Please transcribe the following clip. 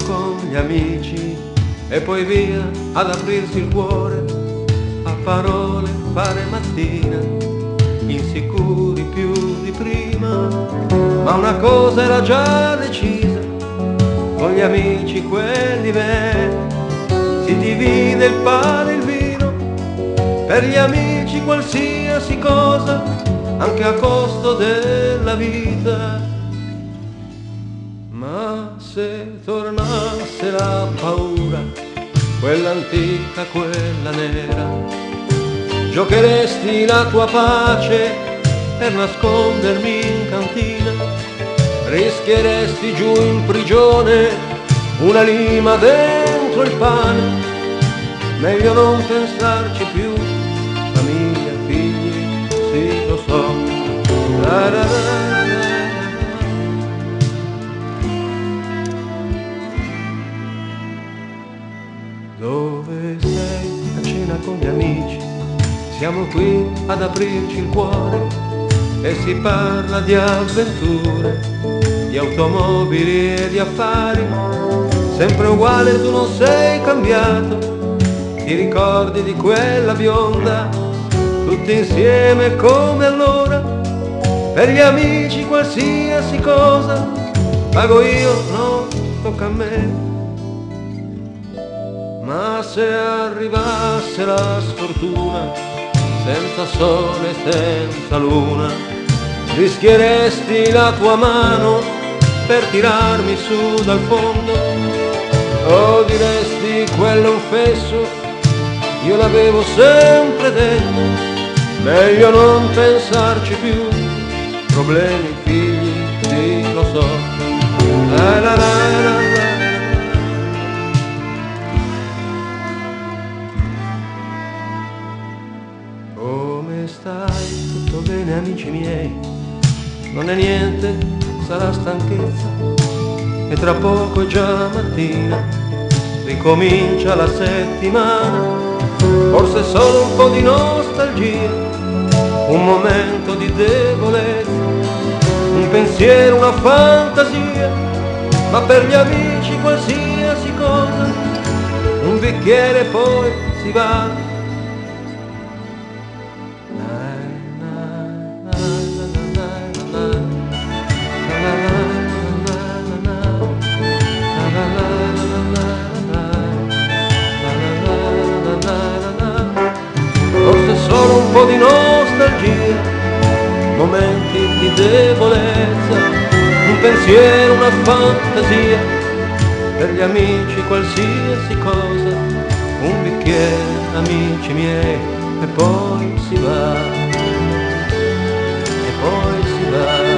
con gli amici e poi via ad aprirsi il cuore, a parole fare mattina, insicuri più di prima, ma una cosa era già decisa, con gli amici quelli veri si divide il pane e il vino, per gli amici qualsiasi cosa, anche a costo della vita. Ma se tornasse la paura, quella antica, quella nera, giocheresti la tua pace per nascondermi in cantina, rischieresti giù in prigione una lima dentro il pane, meglio non pensarci più, famiglia, figli, sì lo so. La, la, la. Dove sei a cena con gli amici? Siamo qui ad aprirci il cuore e si parla di avventure, di automobili e di affari, sempre uguale, tu non sei cambiato, ti ricordi di quella bionda, tutti insieme come allora, per gli amici qualsiasi cosa, pago io, no, tocca a me. Ma se arrivasse la sfortuna, senza sole, senza luna, rischieresti la tua mano per tirarmi su dal fondo, o diresti quello è un fesso, io l'avevo sempre detto, meglio non pensarci più, problemi, figli, sì lo so. La la la la la. Come stai? Tutto bene, amici miei? Non è niente, sarà stanchezza, e tra poco è già mattina, ricomincia la settimana, forse solo un po' di nostalgia, un momento di debolezza, un pensiero, una fantasia, ma per gli amici qualsiasi cosa, un bicchiere e poi si va. Forse solo un po' di nostalgia, momenti di debolezza, un pensiero, una fantasia, per gli amici qualsiasi cosa, un bicchiere, amici miei, e poi si va, e poi si va.